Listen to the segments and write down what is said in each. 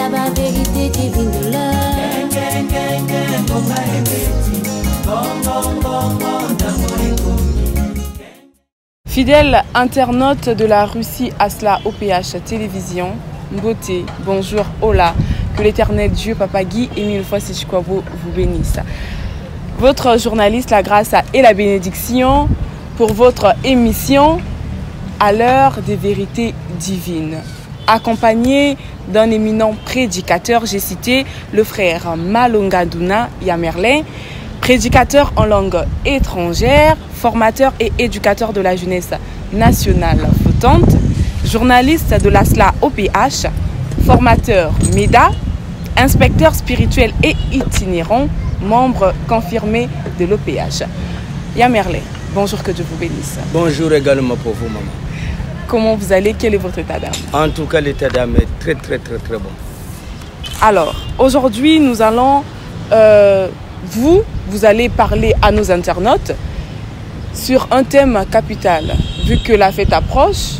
a la vérité divine de l'heure. Fidèles internautes de la Russie Asla OPH Télévision, Mbote, bonjour, hola, que l'éternel Dieu, Papa Guy, Émile Fossichikwabo vous bénisse. Votre journaliste, la grâce et la bénédiction pour votre émission à l'heure des vérités divines. Accompagné d'un éminent prédicateur, j'ai cité le frère Malonga-Nduna Yamerlin, prédicateur en langue étrangère, formateur et éducateur de la jeunesse nationale flottante, journaliste de l'ASLA OPH, formateur MEDA, inspecteur spirituel et itinérant, membre confirmé de l'OPH. Yamerlin, bonjour, que Dieu vous bénisse. Bonjour également pour vous, maman. Comment vous allez? Quel est votre état d'âme? En tout cas, l'état d'âme est très bon. Alors, aujourd'hui, nous allons... Vous allez parler à nos internautes sur un thème capital. Vu que la fête approche,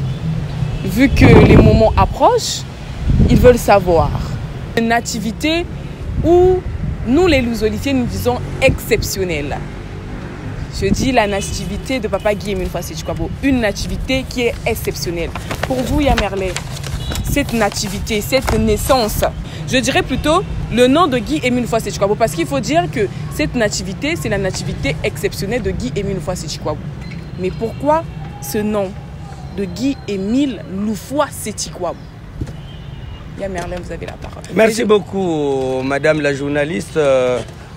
vu que les moments approchent, ils veulent savoir. Une nativité où nous, les Luzoliciens, nous disons exceptionnelle. Je dis la nativité de Papa Guy Émile Fossichikwabo, une nativité qui est exceptionnelle. Pour vous, Yamerlin, cette nativité, cette naissance, je dirais plutôt le nom de Guy Émile Fossichikwabo, parce qu'il faut dire que cette nativité, c'est la nativité exceptionnelle de Guy Émile Fossichikwabo. Mais pourquoi ce nom de Guy Émile Fossichikwabo? Yamerlin, vous avez la parole. Merci beaucoup, madame la journaliste,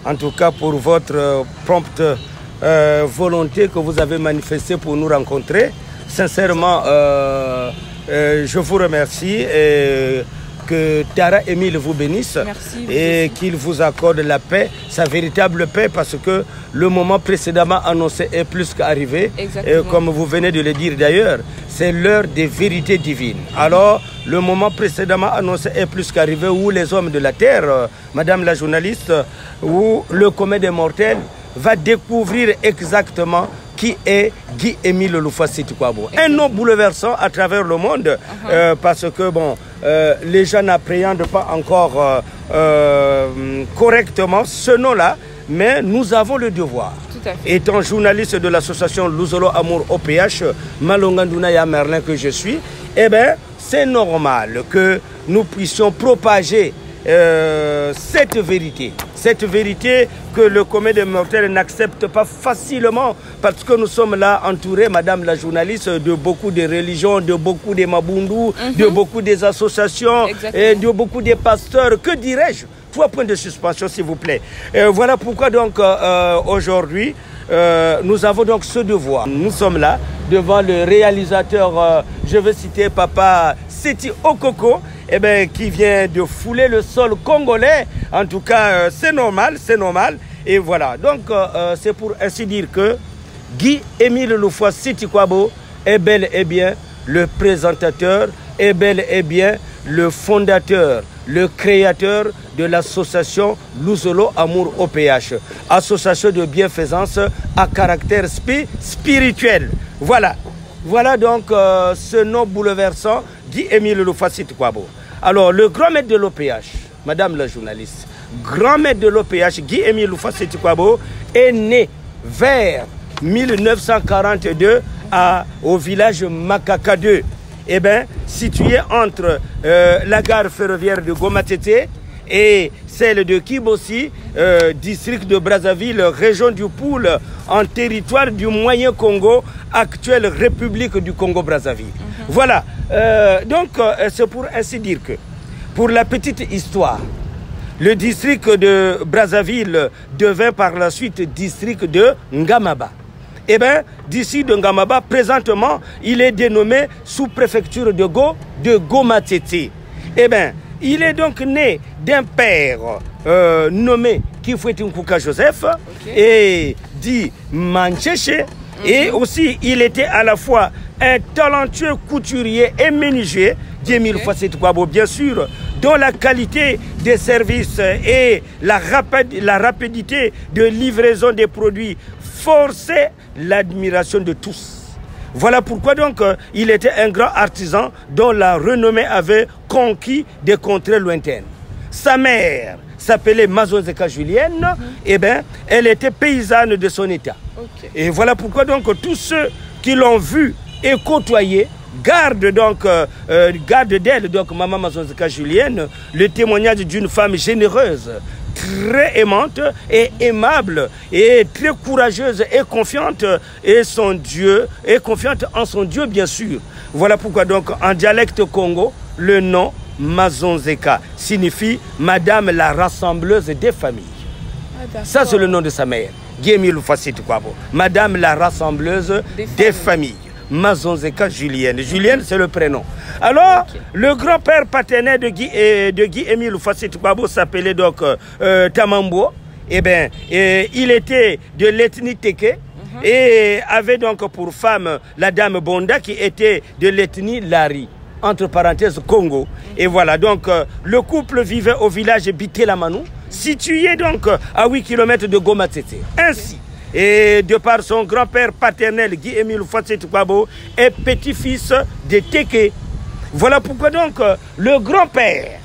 en tout cas pour votre prompte volonté que vous avez manifestée pour nous rencontrer. Sincèrement, je vous remercie. Que Tara Émile vous bénisse. Merci, et qu'il vous accorde la paix, sa véritable paix, parce que le moment précédemment annoncé est plus qu'arrivé. Et comme vous venez de le dire d'ailleurs, c'est l'heure des vérités divines. Alors, le moment précédemment annoncé est plus qu'arrivé, où les hommes de la terre, madame la journaliste, où le commun des mortels va découvrir exactement qui est Guy Émile Fossichikwabo. Un nom bouleversant à travers le monde, parce que bon, les gens n'appréhendent pas encore correctement ce nom-là, mais nous avons le devoir. Étant journaliste de l'association Luzolo Amour OPH, Malonga-Nduna Yamerlin que je suis, eh bien, c'est normal que nous puissions propager cette vérité que le commun des mortels n'accepte pas facilement, parce que nous sommes là entourés, madame la journaliste, de beaucoup de religions, de beaucoup de mabundus, de beaucoup des associations, et de beaucoup de pasteurs. Que dirais-je? 3 points de suspension, s'il vous plaît. Voilà pourquoi donc aujourd'hui nous avons donc ce devoir. Nous sommes là devant le réalisateur, je veux citer Papa Seti Okoko, eh bien, qui vient de fouler le sol congolais. En tout cas, c'est normal, c'est normal. Et voilà, donc c'est pour ainsi dire que Guy Émile Fossichikwabo est bel et bien le présentateur, est bel et bien le fondateur, le créateur de l'association Luzolo Amour OPH, association de bienfaisance à caractère spirituel. Voilà, voilà donc ce nom bouleversant, Guy Émile Fossichikwabo. Alors, le grand maître de l'OPH, madame la journaliste, grand maître de l'OPH, Guy Émile Fossichikwabo, est né vers 1942 au village Makaka 2, eh bien, situé entre la gare ferroviaire de Gomatete et celle de Kibossi, district de Brazzaville, région du Poul, en territoire du Moyen Congo, actuelle République du Congo-Brazzaville. Voilà, donc c'est pour ainsi dire que, pour la petite histoire, le district de Brazzaville devint par la suite district de Ngamaba. Eh bien, d'ici de Ngamaba, présentement, il est dénommé sous-préfecture de Gomatete. Eh bien, il est donc né d'un père nommé Kifwetinkuka Joseph et dit Mancheche. Et aussi, il était à la fois un talentueux couturier et menuisier, Émile Fossichikwabo, bien sûr, dont la qualité des services et la rapidité de livraison des produits forçait l'admiration de tous. Voilà pourquoi donc il était un grand artisan dont la renommée avait conquis des contrées lointaines. sa mère s'appelait Mazonzeka Julienne, eh bien, elle était paysanne de son état. Et voilà pourquoi donc tous ceux qui l'ont vue et côtoyée garde d'elle, donc Maman Mazonzeka Julienne, le témoignage d'une femme généreuse, très aimante et aimable et très courageuse et confiante en son Dieu bien sûr. Voilà pourquoi donc en dialecte Congo, le nom Mazonzeka signifie Madame la rassembleuse des familles. Ça c'est le nom de sa mère, Madame la rassembleuse des familles. Mazonzeka Julienne. Julienne, c'est le prénom. Alors, le grand-père paternel de Guy Émile Fassit Kwabo s'appelait donc Tamambo. Eh bien, il était de l'ethnie Teke et avait donc pour femme la dame Bonda qui était de l'ethnie Lari, entre parenthèses Congo. Et voilà, donc le couple vivait au village Bitelamanou, situé donc à 8 km de Goma Tete. Ainsi, et de par son grand-père paternel, Guy Émile Fassit Kwabo, est petit-fils de Teke. Voilà pourquoi donc le grand-père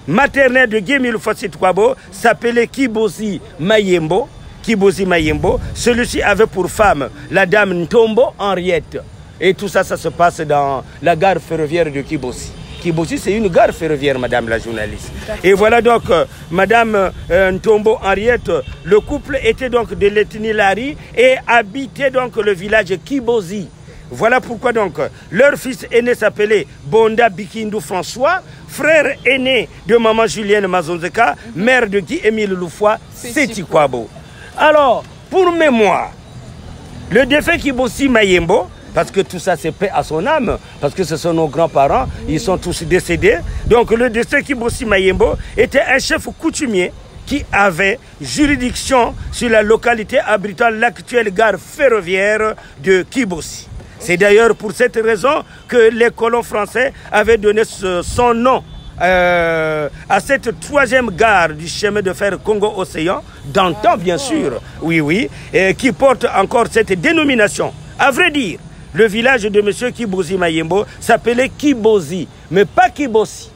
maternel de Guy Émile Fassit Kwabo s'appelait Kibosi Mayembo. Kibosi Mayembo. Celui-ci avait pour femme la dame Ntombo Henriette. Et tout ça, ça se passe dans la gare ferroviaire de Kibosi. Kibosi, c'est une gare ferroviaire, madame la journaliste. Et voilà donc, madame Ntombo Henriette, le couple était donc de l'ethnie Lari et habitait donc le village Kibosi. Voilà pourquoi donc, leur fils aîné s'appelait Bonda Bikindu François, frère aîné de maman Julienne Mazonzeka, mère de Guy Émile Loufoua, Seti Kwabo. Alors, pour mémoire, le défunt Kibosi Mayembo, parce que tout ça c'est paix à son âme, parce que ce sont nos grands-parents, ils sont tous décédés. Donc le défunt Kibosi Mayembo était un chef coutumier qui avait juridiction sur la localité abritant l'actuelle gare ferroviaire de Kibosi. C'est d'ailleurs pour cette raison que les colons français avaient donné son nom à cette troisième gare du chemin de fer Congo-Océan, d'antan bien sûr, oui, et qui porte encore cette dénomination. À vrai dire, le village de M. Kibosi Mayembo s'appelait Kibosi, mais pas Kibosi.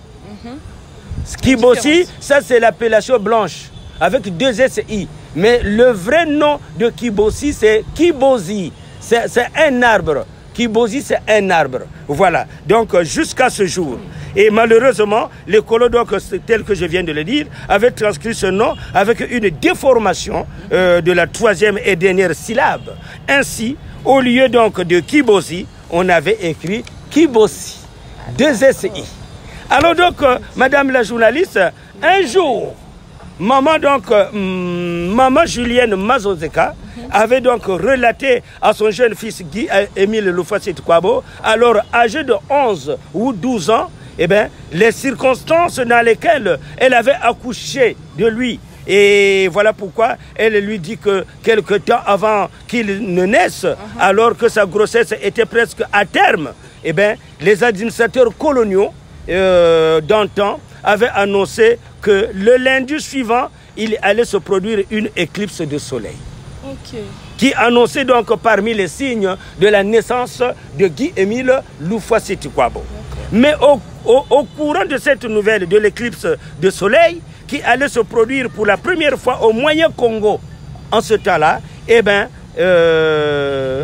Kibosi, ça c'est l'appellation blanche, avec 2 SI. Mais le vrai nom de Kibosi, c'est Kibosi. C'est un arbre. Kibosi, c'est un arbre. Voilà. Donc, jusqu'à ce jour. Et malheureusement, les colons, donc, tel que je viens de le dire, avaient transcrit ce nom avec une déformation de la 3e et dernière syllabe. Ainsi, au lieu donc de Kibosi, on avait écrit Kibosi. 2 SI. Alors donc, madame la journaliste, un jour, maman Julienne Mazonzeka avait donc relaté à son jeune fils Guy Émile Fassit Kwabo, alors âgé de 11 ou 12 ans, eh bien, les circonstances dans lesquelles elle avait accouché de lui. Et voilà pourquoi elle lui dit que quelque temps avant qu'il ne naisse, alors que sa grossesse était presque à terme, eh bien, les administrateurs coloniaux d'antan avaient annoncé que le lundi suivant, il allait se produire une éclipse de soleil. Qui annonçait donc parmi les signes de la naissance de Guy Émile Fassit Kwabo. Mais au courant de cette nouvelle de l'éclipse de soleil, qui allait se produire pour la première fois au Moyen-Congo, en ce temps-là, eh bien,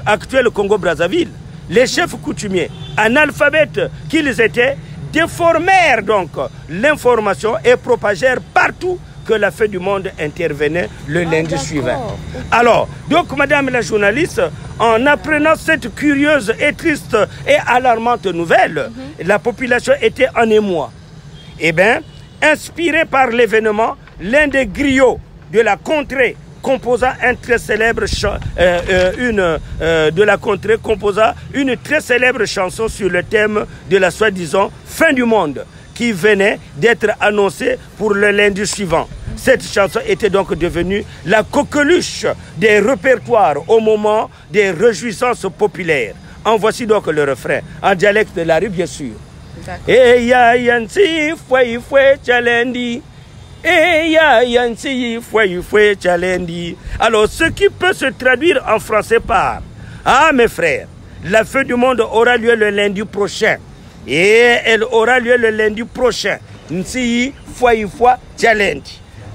actuel Congo-Brazzaville, les chefs coutumiers, analphabètes qu'ils étaient, déformèrent donc l'information et propagèrent partout que la fin du monde intervenait le lundi suivant. Alors, donc, madame la journaliste, en apprenant cette curieuse et triste et alarmante nouvelle, la population était en émoi. Eh bien, inspiré par l'événement, l'un des griots de la contrée composa une très célèbre chanson sur le thème de la soi-disant fin du monde, qui venait d'être annoncé pour le lundi suivant. Cette chanson était donc devenue la coqueluche des répertoires au moment des réjouissances populaires. En voici donc le refrain, en dialecte de la rue bien sûr. Et ya yansi fwe fwe chalendi. Et ya yansi fwe fwe chalendi. Alors ce qui peut se traduire en français par: ah mes frères, la fin du monde aura lieu le lundi prochain. Et elle aura lieu le lundi prochain. Nsi Fois Challenge.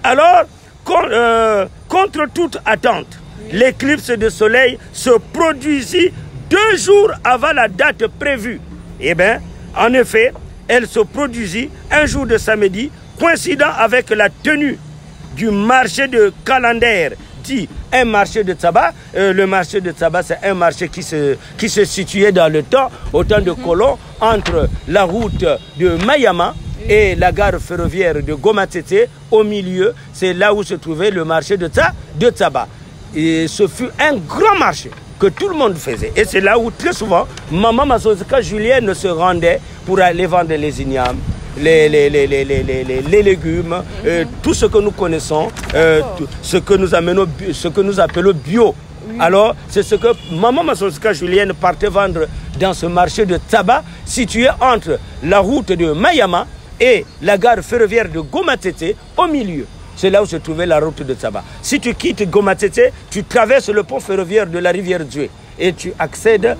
Alors, contre toute attente, l'éclipse de soleil se produisit 2 jours avant la date prévue. Eh bien, en effet, elle se produisit un jour de samedi, coïncidant avec la tenue du marché de Calendaire, dit un marché de tabac. Le marché de tabac, c'est un marché qui se situait dans le temps, au temps de colons, entre la route de Mayama et la gare ferroviaire de Gomatete. Au milieu, c'est là où se trouvait le marché de tabac. Et ce fut un grand marché que tout le monde faisait. Et c'est là où très souvent, Maman Mazonzeka Julienne se rendait pour aller vendre les ignames, les légumes, tout ce que nous connaissons, ce que nous appelons bio. Oui. Alors, c'est ce que Maman Mazonzeka Julienne partait vendre dans ce marché de tabac situé entre la route de Mayama et la gare ferroviaire de Gomatete au milieu. C'est là où se trouvait la route de tabac. Si tu quittes Gomatete, tu traverses le pont ferroviaire de la rivière Djoué et tu accèdes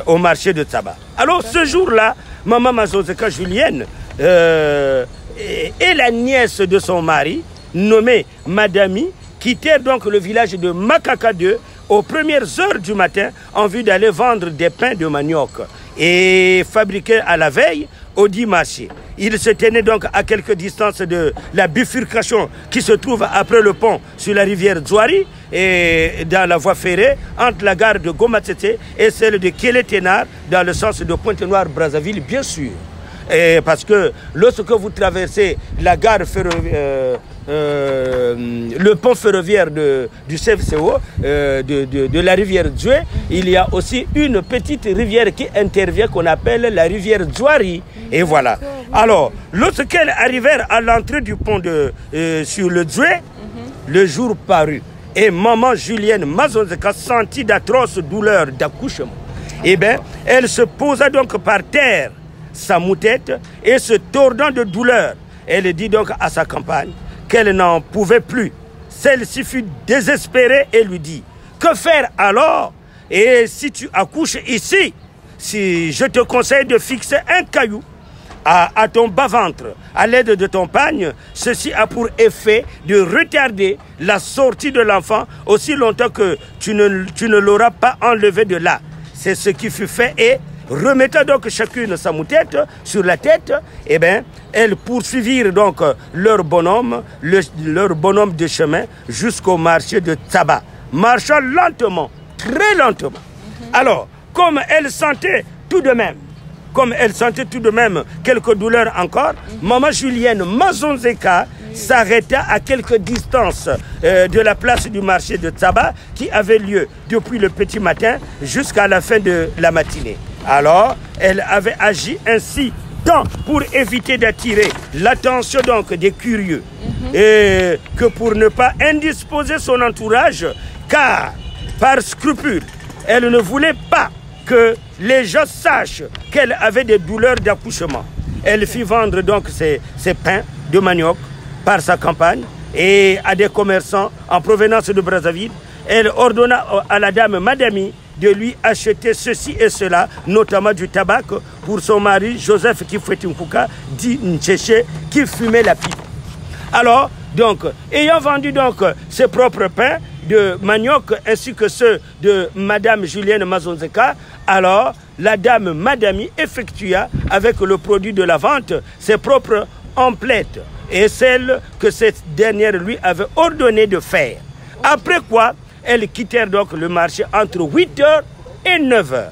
au marché de tabac. Alors ce jour-là, Maman Mazonzeka Julienne et la nièce de son mari, nommée Madami, quittèrent donc le village de Makaka 2 aux premières heures du matin en vue d'aller vendre des pains de manioc et fabriqués à la veille au dit marché. Il se tenait donc à quelques distances de la bifurcation qui se trouve après le pont sur la rivière Zouari et dans la voie ferrée entre la gare de Gomatete et celle de Kéléténar dans le sens de Pointe-Noire-Brazzaville, bien sûr. Et parce que lorsque vous traversez la gare ferroviaire, le pont ferroviaire du CFCO, de la rivière Djoué, il y a aussi une petite rivière qui intervient qu'on appelle la rivière Zouari. Et voilà. Alors, lorsqu'elles arrivèrent à l'entrée du pont sur le Djoué, le jour parut. Et Maman Julienne Mazonzeka sentit d'atroces douleurs d'accouchement. Eh bien, elle se posa donc par terre, sa moutette, et se tordant de douleur, elle dit donc à sa compagne qu'elle n'en pouvait plus. Celle-ci fut désespérée et lui dit: que faire alors? Et si tu accouches ici, si je te conseille de fixer un caillou à ton bas-ventre à l'aide de ton pagne, ceci a pour effet de retarder la sortie de l'enfant aussi longtemps que tu ne l'auras pas enlevé de là. C'est ce qui fut fait et remettant donc chacune sa moutette sur la tête, eh bien, elles poursuivirent donc leur bonhomme de chemin jusqu'au marché de tabac, marchant lentement, très lentement. Alors, comme elles sentaient tout de même quelques douleurs encore, Maman Julienne Mazonzeka s'arrêta à quelques distances de la place du marché de tabac qui avait lieu depuis le petit matin jusqu'à la fin de la matinée. Alors, elle avait agi ainsi tant pour éviter d'attirer l'attention donc des curieux et que pour ne pas indisposer son entourage, car par scrupule, elle ne voulait pas que les gens sachent qu'elle avait des douleurs d'accouchement. Elle fit vendre donc ses pains de manioc par sa campagne et à des commerçants en provenance de Brazzaville. Elle ordonna à la dame Madami de lui acheter ceci et cela, notamment du tabac pour son mari Joseph Kifwetinkuka, dit Ntchéché, qui fumait la pipe. Alors, donc, ayant vendu donc ses propres pains de manioc ainsi que ceux de Madame Julienne Mazonzeka, alors la dame Madami effectua avec le produit de la vente ses propres emplettes et celles que cette dernière lui avait ordonné de faire. Après quoi, elles quittèrent donc le marché entre 8h et 9h.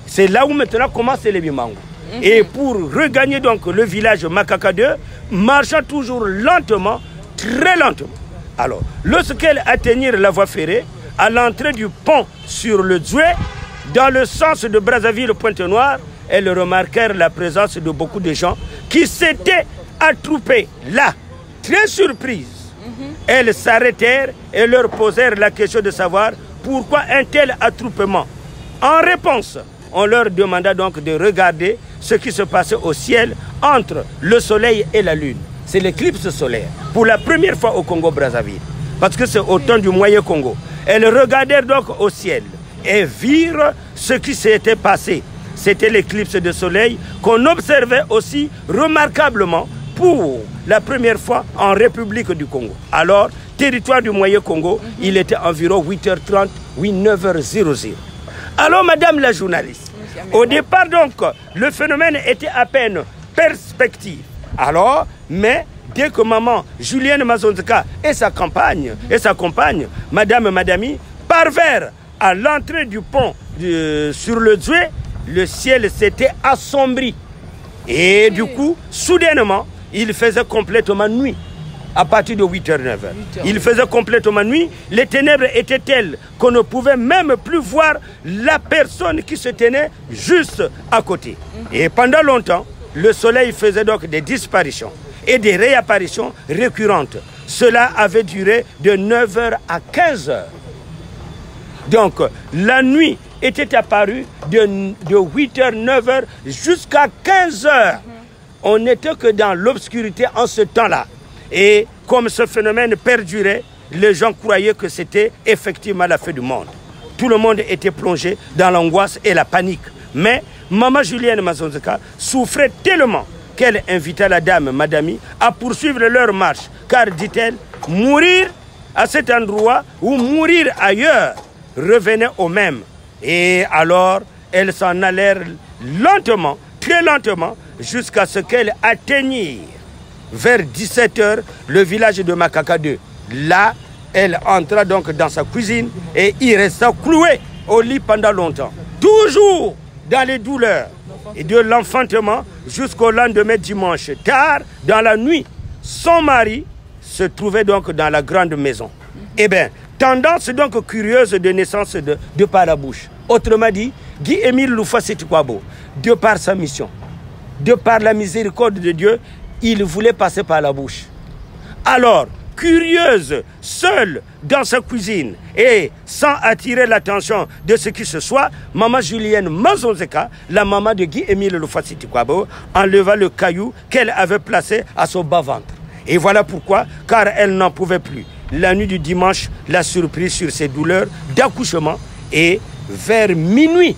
C'est là où maintenant commence les bimango. Et pour regagner donc le village Makaka 2, marchant toujours lentement, très lentement. Alors, lorsqu'elles atteignirent la voie ferrée, à l'entrée du pont sur le Djoué, dans le sens de Brazzaville-Pointe-Noire, elles remarquèrent la présence de beaucoup de gens qui s'étaient attroupés là, très surprises. Elles s'arrêtèrent et leur posèrent la question de savoir pourquoi un tel attroupement. En réponse, on leur demanda donc de regarder ce qui se passait au ciel entre le soleil et la lune. C'est l'éclipse solaire, pour la première fois au Congo-Brazzaville, parce que c'est au temps du Moyen Congo. Elles regardèrent donc au ciel et virent ce qui s'était passé. c'était l'éclipse de soleil qu'on observait aussi remarquablement pour la première fois en République du Congo. Alors, territoire du Moyen Congo, il était environ 8h30, 9h00. Alors, madame la journaliste, au départ donc, le phénomène était à peine perspective. Alors, mais dès que maman Julienne Mazonzeka et sa compagne, madame Madami, parvinrent à l'entrée du pont sur le Djoué, le ciel s'était assombri. Et du coup, soudainement, il faisait complètement nuit. À partir de 8h, 9h. Il faisait complètement nuit. Les ténèbres étaient telles qu'on ne pouvait même plus voir la personne qui se tenait juste à côté. Et pendant longtemps, le soleil faisait donc des disparitions et des réapparitions récurrentes. Cela avait duré de 9h à 15h. Donc, la nuit était apparue de 8h, 9h jusqu'à 15h. On n'était que dans l'obscurité en ce temps-là. Et comme ce phénomène perdurait, les gens croyaient que c'était effectivement la fin du monde. Tout le monde était plongé dans l'angoisse et la panique. Mais maman Julienne Mazonzeka souffrait tellement qu'elle invita la dame Madami à poursuivre leur marche. Car, dit-elle, mourir à cet endroit ou mourir ailleurs revenait au même. Et alors, elles s'en allèrent lentement, très lentement, jusqu'à ce qu'elles atteignirent vers 17h le village de Makaka 2. Là, elle entra donc dans sa cuisine et y resta clouée au lit pendant longtemps. Toujours dans les douleurs et de l'enfantement jusqu'au lendemain dimanche. Tard dans la nuit, son mari se trouvait donc dans la grande maison. Eh bien, tendance donc curieuse de naissance de par la bouche. Autrement dit, Guy-Émile Loufa Sétikwabo, de par sa mission, de par la miséricorde de Dieu, il voulait passer par la bouche. Alors, curieuse, seule dans sa cuisine et sans attirer l'attention de ce qui se soit, maman Julienne Mazonzeka, la maman de Guy-Émile Loufa Sétikwabo, enleva le caillou qu'elle avait placé à son bas-ventre. Et voilà pourquoi, car elle n'en pouvait plus. La nuit du dimanche l'a surprise sur ses douleurs d'accouchement et vers minuit,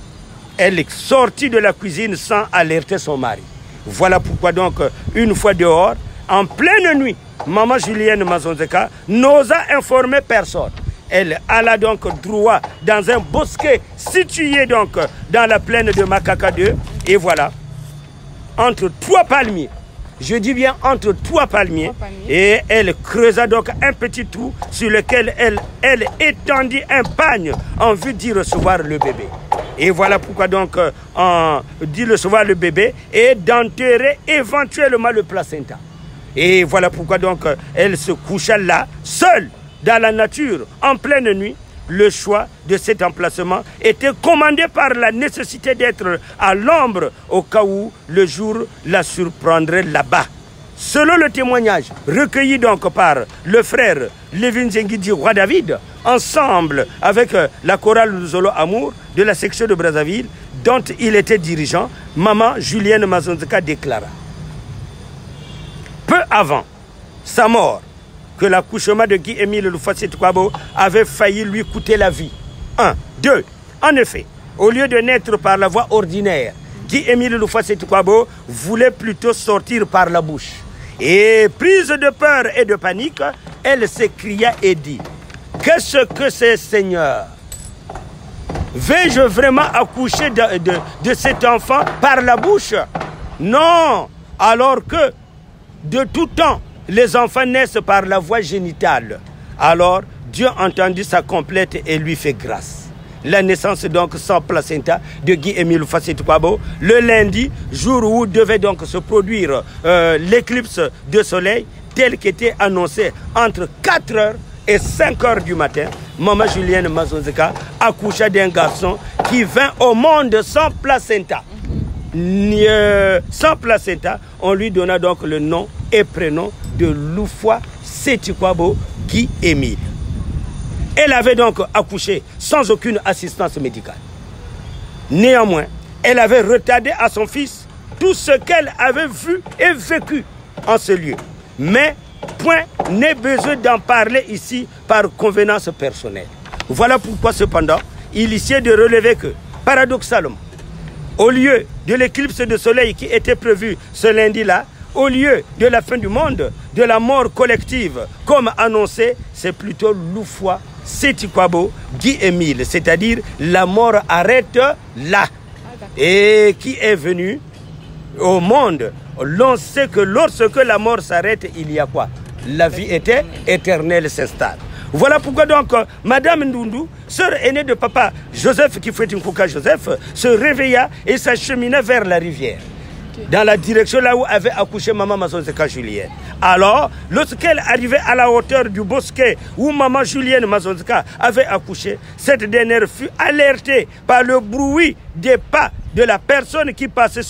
elle est sortie de la cuisine sans alerter son mari. Voilà pourquoi donc, une fois dehors, en pleine nuit, maman Julienne Mazonzeka n'osa informer personne. Elle alla donc droit dans un bosquet situé donc dans la plaine de Makaka 2. Et voilà, entre 3 palmiers, je dis bien entre 3 palmiers, et elle creusa donc un petit trou sur lequel elle étendit un pagne en vue d'y recevoir le bébé. Et voilà pourquoi donc d'y recevoir le bébé et d'enterrer éventuellement le placenta. Et voilà pourquoi donc elle se coucha là, seule, dans la nature, en pleine nuit. Le choix de cet emplacement était commandé par la nécessité d'être à l'ombre au cas où le jour la surprendrait là-bas. Selon le témoignage recueilli donc par le frère Lévin Zengidi Roi David, ensemble avec la chorale Luzolo Amour de la section de Brazzaville, dont il était dirigeant, maman Julienne Mazonzeka déclara: peu avant sa mort, que l'accouchement de Guy-Émile Loufa Sétikwabo avait failli lui coûter la vie. 1. 2. En effet, au lieu de naître par la voie ordinaire, Guy-Émile Loufa Sétikwabo voulait plutôt sortir par la bouche. Et prise de peur et de panique, elle s'écria et dit: qu'est-ce que c'est, Seigneur? Vais-je vraiment accoucher de cet enfant par la bouche? Non, alors que de tout temps, les enfants naissent par la voie génitale. Alors, Dieu entendit sa complète et lui fait grâce. La naissance donc sans placenta de Guy-Émile Loufa Sétikwabo, le lundi, jour où devait donc se produire l'éclipse de soleil, tel qu'était annoncé entre 4h et 5h du matin, maman Julienne Mazonzeka accoucha d'un garçon qui vint au monde sans placenta. Sans placenta, on lui donna donc le nom et prénom de Loufa Sétikwabo Guy-Émile. Elle avait donc accouché sans aucune assistance médicale. Néanmoins, elle avait retardé à son fils tout ce qu'elle avait vu et vécu en ce lieu. Mais point n'est besoin d'en parler ici par convenance personnelle. Voilà pourquoi cependant, il essaie de relever que, paradoxalement, au lieu de l'éclipse de soleil qui était prévue ce lundi-là, au lieu de la fin du monde, de la mort collective, comme annoncé, c'est plutôt Loufoua Seti-Kwabo Guy-Émile, c'est-à-dire la mort arrête là. Et qui est venu au monde, l'on sait que lorsque la mort s'arrête, il y a quoi? La vie était éternelle s'installe. Voilà pourquoi donc Madame Ndundu, sœur aînée de papa Joseph Kifwetinkuka Joseph, se réveilla et s'achemina vers la rivière, dans la direction là où avait accouché maman Mazonzeka Julienne. Alors, lorsqu'elle arrivait à la hauteur du bosquet où maman Julienne Mazonzeka avait accouché, cette dernière fut alertée par le bruit des pas de la personne qui passait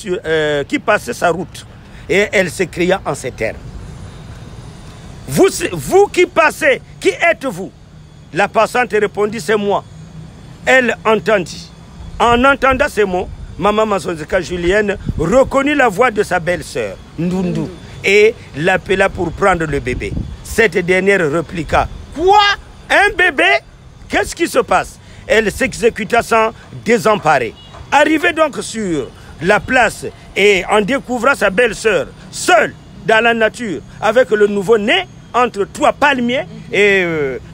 sa route. Et elle s'écria en ces termes. Vous qui passez, qui êtes-vous? La passante répondit, c'est moi. Elle entendit. En entendant ces mots, maman Mazonzeka Julienne reconnut la voix de sa belle-sœur, Ndundu, et l'appela pour prendre le bébé. Cette dernière répliqua, quoi? Un bébé? Qu'est-ce qui se passe? Elle s'exécuta sans désemparer. Arrivée donc sur la place et en découvrant sa belle-sœur, seule dans la nature, avec le nouveau-né, entre trois palmiers et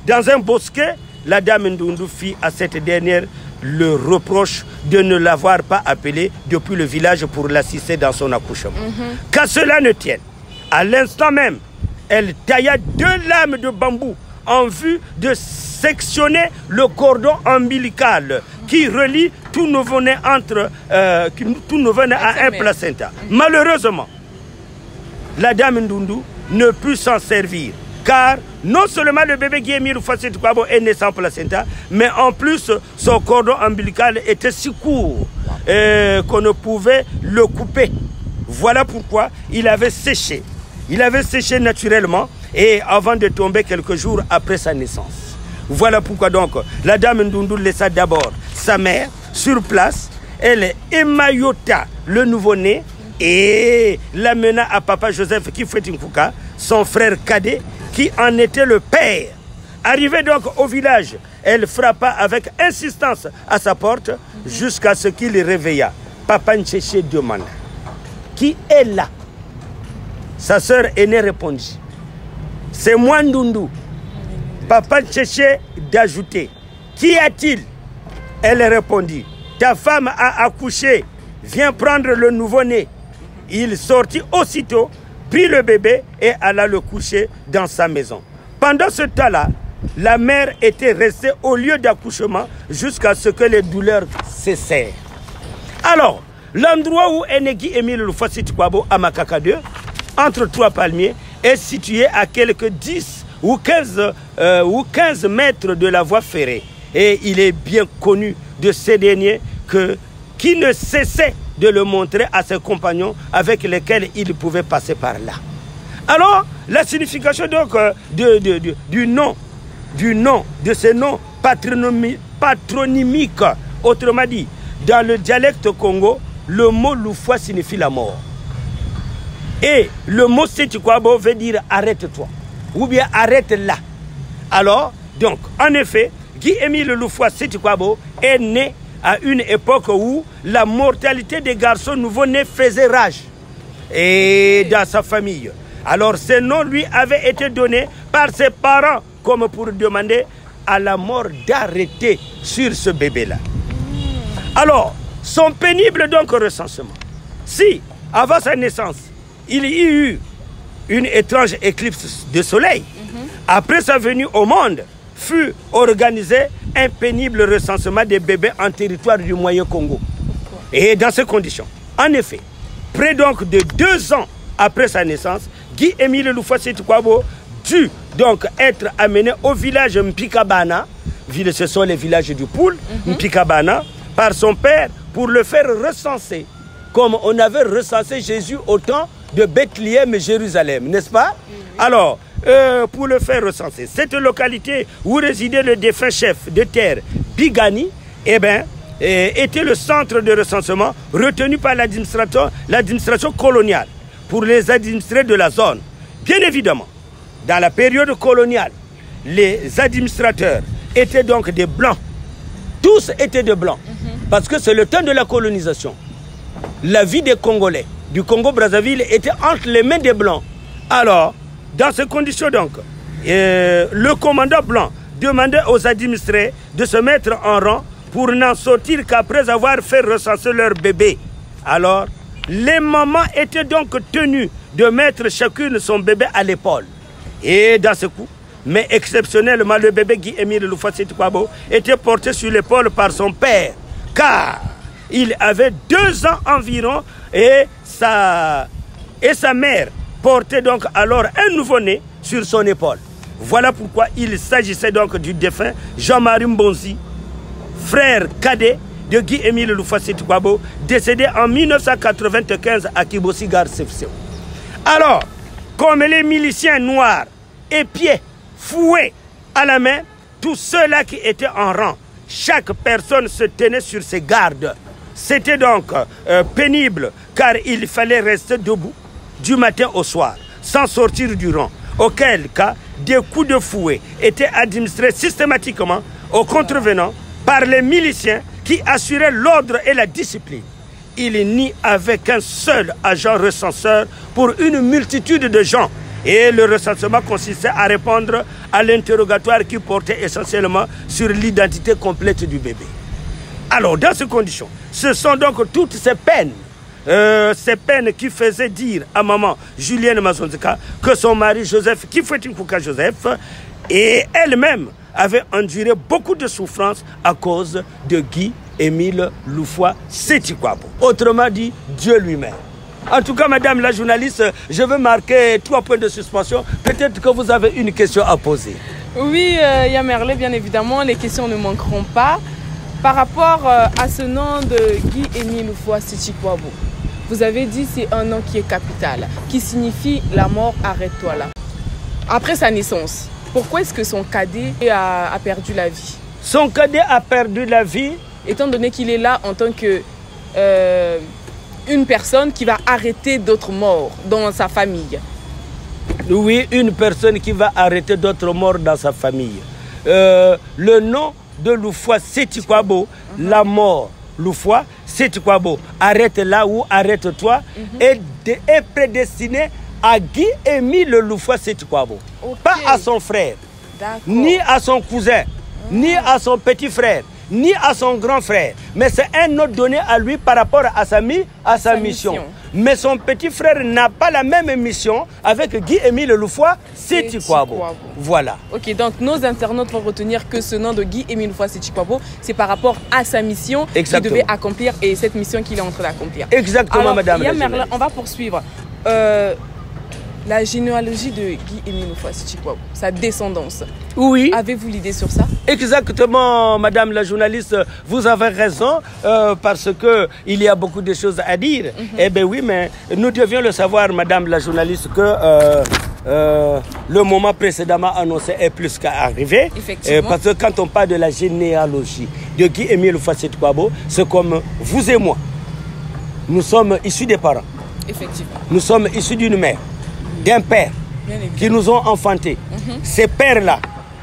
dans un bosquet, la dame Ndundu fit à cette dernière le reproche de ne l'avoir pas appelée depuis le village pour l'assister dans son accouchement. Qu'à cela ne tienne, à l'instant même, elle tailla 2 lames de bambou en vue de sectionner le cordon ombilical qui relie tout nouveau-né à un placenta. Malheureusement, la dame Ndundu ne put s'en servir, car non seulement le bébé Guy-Émile Loufoua-Seti-Kwabo est né sans placenta, mais en plus son cordon ombilical était si court qu'on ne pouvait le couper. Voilà pourquoi il avait séché. Il avait séché naturellement et avant de tomber quelques jours après sa naissance. Voilà pourquoi donc la dame Ndundu laissa d'abord sa mère sur place. Elle émaillota le nouveau-né et l'amena à papa Joseph Kifwetinkuka, son frère cadet, qui en était le père. Arrivée donc au village, elle frappa avec insistance à sa porte jusqu'à ce qu'il réveilla. Papa Ntchéché demanda, qui est là? Sa sœur aînée répondit, c'est moi Ndundu. Papa Ntchéché d'ajouter, qu'y a-t-il? Elle répondit, ta femme a accouché, viens prendre le nouveau-né. Il sortit aussitôt, prit le bébé et alla le coucher dans sa maison. Pendant ce temps-là, la mère était restée au lieu d'accouchement jusqu'à ce que les douleurs cessèrent. Alors, l'endroit où est né Guy-Émile Loufoua-Seti-Kwabo à Makaka 2, entre 3 palmiers, est situé à quelques 10 ou 15 mètres de la voie ferrée. Et il est bien connu de ces derniers qui ne cessaient de le montrer à ses compagnons avec lesquels il pouvait passer par là. Alors, la signification donc du nom, de ce nom patronymique, autrement dit, dans le dialecte Congo, le mot Loufoua signifie la mort. Et le mot Seti-Kwabo veut dire arrête-toi, ou bien arrête là. Alors, donc, en effet, Guy-Émile Loufoua-Seti-Kwabo est né à une époque où la mortalité des garçons nouveau-nés faisait rage et dans sa famille. Alors ce nom lui avait été donné par ses parents comme pour demander à la mort d'arrêter sur ce bébé-là. Alors, son pénible donc recensement. Si, avant sa naissance, il y eut une étrange éclipse de soleil, après sa venue au monde, fut organisé un pénible recensement des bébés en territoire du Moyen-Congo. Et dans ces conditions, en effet, près donc de 2 ans après sa naissance, Guy-Émile Loufoua-Seti-Kwabo dut donc être amené au village Mpikabana, ce sont les villages du Poul, Mpikabana, par son père pour le faire recenser, comme on avait recensé Jésus au temps de Bethléem et Jérusalem, n'est-ce pas? Alors, pour le faire recenser, cette localité où résidait le défunt chef de terre Bigani, était le centre de recensement retenu par l'administration coloniale pour les administrés de la zone. Bien évidemment, dans la période coloniale, les administrateurs étaient donc des blancs. Tous étaient des blancs. Parce que c'est le temps de la colonisation. la vie des Congolais du Congo-Brazzaville était entre les mains des Blancs. Alors, dans ces conditions donc, le commandant blanc demandait aux administrés de se mettre en rang pour n'en sortir qu'après avoir fait recenser leur bébé. Alors, les mamans étaient donc tenues de mettre chacune son bébé à l'épaule. Et dans ce coup, mais exceptionnellement, le bébé Guy-Émile Loufa Seti Kwabo était porté sur l'épaule par son père, car il avait 2 ans environ et sa mère portait donc alors un nouveau-né sur son épaule. Voilà pourquoi il s'agissait donc du défunt Jean-Marie Mbonzi, frère cadet de Guy-Émile Loufa Seti Kwabo, décédé en 1995 à Kibosi Gare Sefseo. Alors, comme les miliciens noirs, épiés, fouets à la main, tous ceux-là qui étaient en rang, chaque personne se tenait sur ses gardes. C'était donc pénible, car il fallait rester debout du matin au soir, sans sortir du rang. Auquel cas, des coups de fouet étaient administrés systématiquement aux contrevenants par les miliciens qui assuraient l'ordre et la discipline. Il n'y avait qu'un seul agent recenseur pour une multitude de gens. Et le recensement consistait à répondre à l'interrogatoire qui portait essentiellement sur l'identité complète du bébé. Alors, dans ces conditions, ce sont donc toutes ces peines qui faisaient dire à maman Julienne Mazonzika que son mari Joseph Kifwetinkuka Joseph et elle-même avait enduré beaucoup de souffrances à cause de Guy-Émile Loufa Seti Kwabo. Autrement dit, Dieu lui-même. En tout cas, madame la journaliste, je veux marquer 3 points de suspension. Peut-être que vous avez une question à poser. Oui, Yamerlé, bien évidemment, les questions ne manqueront pas. Par rapport à ce nom de Guy-Émile Loufa Seti Kwabo, vous avez dit c'est un nom qui est capital, qui signifie la mort, arrête-toi là. Après sa naissance, pourquoi est-ce que son cadet a perdu la vie? Son cadet a perdu la vie étant donné qu'il est là en tant que une personne qui va arrêter d'autres morts dans sa famille. Oui, une personne qui va arrêter d'autres morts dans sa famille. Le nom de Loufa Seti Kwabo, la mort, Loufa Seti Kwabo, arrête là ou arrête-toi, est prédestiné à Guy-Émile Loufa Seti Kwabo. Okay. Pas à son frère, ni à son cousin, ni à son petit frère, ni à son grand frère. Mais c'est un nom donné à lui par rapport à sa mission. Mais son petit frère n'a pas la même mission avec Guy-Émile Loufa Seti Kwabo. Voilà. Ok, donc nos internautes vont retenir que ce nom de Guy-Émile Loufa Seti Kwabo, c'est par rapport à sa mission qu'il devait accomplir et cette mission qu'il est en train d'accomplir. Exactement, alors, madame. Merlin, on va poursuivre. La généalogie de Guy-Émile Loufa Seti Kwabo, sa descendance. Oui. Avez-vous l'idée sur ça? Exactement, madame la journaliste, vous avez raison, parce qu'il y a beaucoup de choses à dire. Eh bien oui, mais nous devions le savoir, madame la journaliste, que le moment précédemment annoncé est plus qu'arrivé. Effectivement. Parce que quand on parle de la généalogie de Guy-Émile Loufa Seti Kwabo, c'est comme vous et moi. Nous sommes issus des parents. Effectivement. Nous sommes issus d'une mère, d'un père qui nous ont enfantés. Ces pères-là,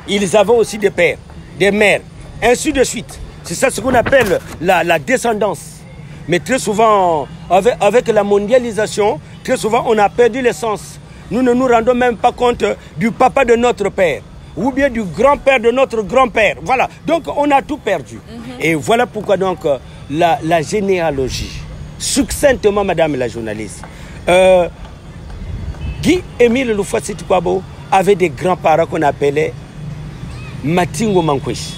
ils avaient aussi des pères, des mères, ainsi de suite. C'est ça ce qu'on appelle la descendance. Mais très souvent, avec la mondialisation, très souvent on a perdu l'essence. Nous ne nous rendons même pas compte du papa de notre père, ou bien du grand-père de notre grand-père. Voilà, donc on a tout perdu. Et voilà pourquoi donc la généalogie, succinctement madame la journaliste, Guy-Émile Loufa Seti Kwabo avait des grands-parents qu'on appelait Matingo Mankwesh.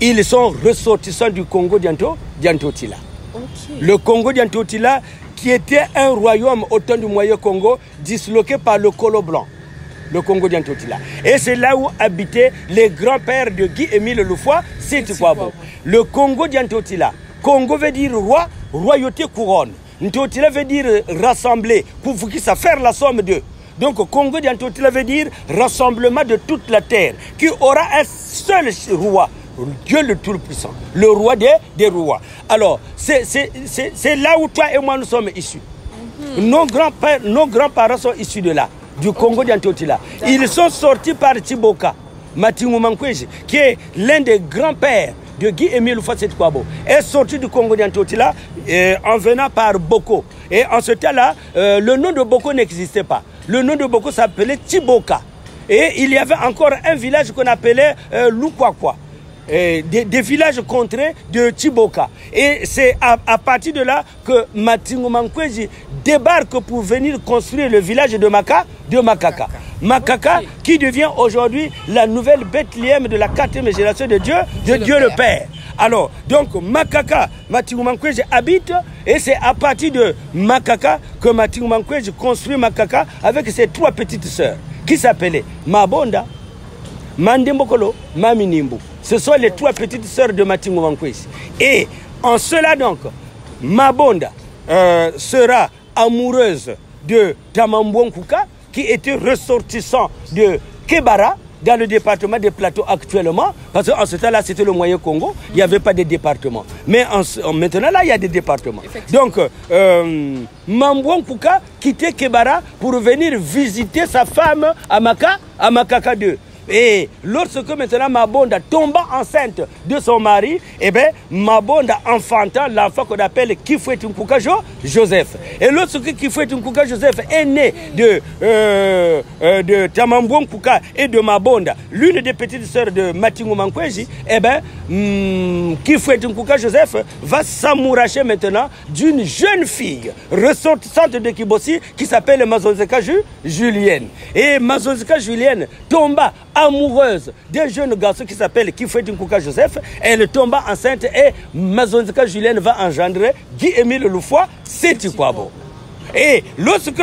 Ils sont ressortissants du Congo d'Antotila. Okay. Le Congo d'Antotila qui était un royaume au temps du Moyen Congo disloqué par le Colo Blanc. Le Congo d'Antotila. Et c'est là où habitaient les grands-pères de Guy-Émile Loufa Seti Kwabo. Le Congo d'Antotila. Congo veut dire roi, royauté, couronne. Ntotila veut dire rassembler, pour vous qui savez faire la somme d'eux. Donc Congo d'Antotila veut dire rassemblement de toute la terre, qui aura un seul roi, Dieu le Tout-Puissant, le roi des rois. Alors, c'est là où toi et moi nous sommes issus. Nos grands-parents sont issus de là, du Congo d'Antotila. Ils sont sortis par Tiboka, Matingo Mankweji, qui est l'un des grands-pères de Guy-Émile Houphouët-Boigny est sorti du Congo d'Antioquia en venant par Boko. Et en ce temps-là, le nom de Boko n'existait pas. Le nom de Boko s'appelait Tiboka. Et il y avait encore un village qu'on appelait Lukwakwa. Des villages contrés de Tiboka. Et c'est à partir de là que Matingu Mankwéji débarque pour venir construire le village de Makaka. Makaka qui devient aujourd'hui la nouvelle Bethléem de la 4e génération de Dieu, Dieu le Père. Alors, donc Makaka, Matingu Mankwéji habite et c'est à partir de Makaka que Matingu Mankwéji construit Makaka avec ses 3 petites sœurs qui s'appelaient Mabonda, Mandembokolo, Maminimbu. Ce sont les 3 petites sœurs de Matingu Mankwéji. Et en cela donc, Mabonda sera amoureuse de Tamambouankuka, qui était ressortissant de Kebara, dans le département des Plateaux actuellement, parce qu'en ce temps-là, c'était le Moyen Congo, il n'y avait pas de département. Mais maintenant, là, il y a des départements. Donc, Mambouankuka quittait Kebara pour venir visiter sa femme à Makaka 2. Et lorsque maintenant Mabonda tomba enceinte de son mari, eh bien Mabonda enfantant l'enfant qu'on appelle Kifouet-Nkuka Joseph. Et lorsque Kifouet-Nkuka Joseph est né de Tamambouankuka et de Mabonda, l'une des petites sœurs de Matingu Mankwéji, eh bien Kifouet-Nkuka Joseph va s'amouracher maintenant d'une jeune fille ressortissante de Kibossi qui s'appelle Mazonzeka Julienne. Et Mazonzeka Julienne tomba amoureuse d'un jeune garçon qui s'appelle Kifouet-Nkuka Joseph. Elle tomba enceinte et Mazonzeka Julienne va engendrer Guy-Émile Houphouët-Boigny. Et lorsque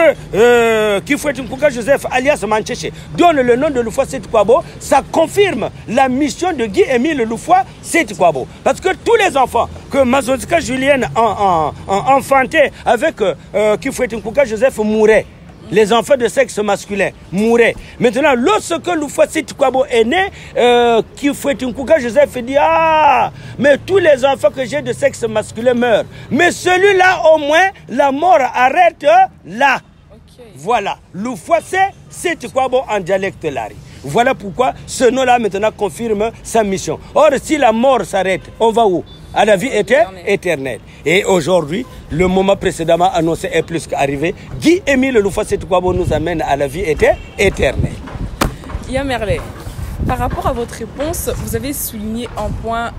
Kifouet-Nkuka Joseph alias Mancheche donne le nom de Houphouët-Boigny, ça confirme la mission de Guy-Émile Houphouët-Boigny. Parce que tous les enfants que Mazonzeka Julienne a enfantés avec Kifouet-Nkuka Joseph mouraient. Les enfants de sexe masculin mouraient. Maintenant, lorsque Houphouët-Boigny est né, Kifouet-Nkuka Joseph dit: ah, mais tous les enfants que j'ai de sexe masculin meurent. Mais celui-là, au moins, la mort arrête là. Okay. Voilà. Houphouët-Boigny en dialecte lari. Voilà pourquoi ce nom-là maintenant confirme sa mission. Or, si la mort s'arrête, on va où? À la vie éternelle. Et aujourd'hui, le moment précédemment annoncé est plus qu'arrivé. Guy-Émile Houphouët-Boigny nous amène à la vie éternelle. Yamerlé, par rapport à votre réponse, vous avez souligné un point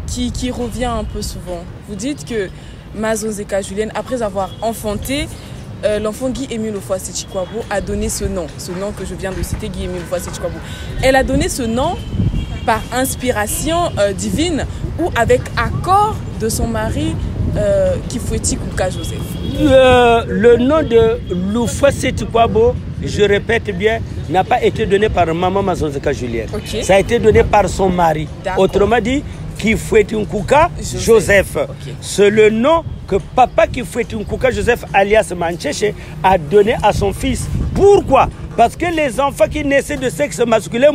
qui revient un peu souvent. Vous dites que Mazonzeka Julienne, après avoir enfanté, l'enfant Guy-Émile Houphouët-Boigny a donné ce nom que je viens de citer, Guy-Émile Houphouët-Boigny. Elle a donné ce nom par inspiration divine ou avec accord de son mari Kifouet-Nkuka Joseph. Le nom de Houphouët-Boigny, je répète bien, n'a pas été donné par maman Mazonzeka Julienne. Okay. Ça a été donné par son mari. Autrement dit, Kifouet-Nkuka Joseph. Okay. C'est le nom que papa Kifouet-Nkuka Joseph alias Mancheche a donné à son fils. Pourquoi? Parce que les enfants qui naissaient de sexe masculin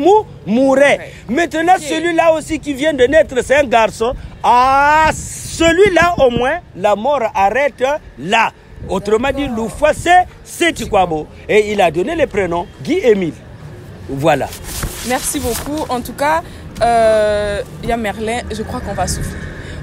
mouraient. Ouais. Maintenant, celui-là aussi qui vient de naître, c'est un garçon. Ah, celui-là au moins, la mort arrête là. Autrement dit, Houphouët-Boigny. Et il a donné le prénom Guy-Émile. Voilà. Merci beaucoup. En tout cas, Yamerlin, je crois qu'on va souffler.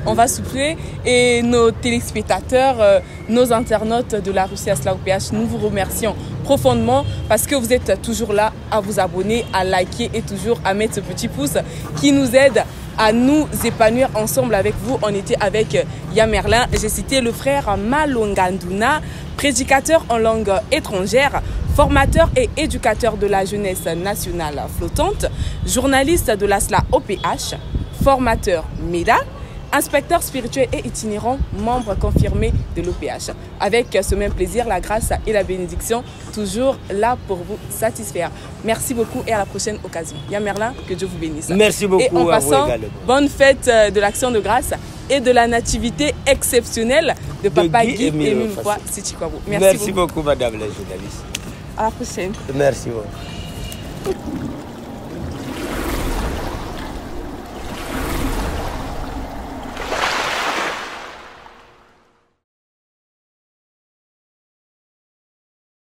On va souffler et nos téléspectateurs, nos internautes de la Russie Asla OPH, nous vous remercions profondément parce que vous êtes toujours là à vous abonner, à liker et toujours à mettre ce petit pouce qui nous aide à nous épanouir ensemble avec vous. On était avec Yamerlin. J'ai cité le frère Malonga Nduna, prédicateur en langue étrangère, formateur et éducateur de la jeunesse nationale flottante, journaliste de l'Asla OPH, formateur MEDA, inspecteur spirituel et itinérant, membre confirmé de l'OPH. Avec ce même plaisir, la grâce et la bénédiction, toujours là pour vous satisfaire. Merci beaucoup et à la prochaine occasion. Yamerlin, que Dieu vous bénisse. Merci beaucoup. Et en passant, bonne fête de l'Action de grâce et de la nativité exceptionnelle de Papa Guy-Émile Houphouët-Boigny. Merci beaucoup, madame la journaliste. À la prochaine. Merci beaucoup.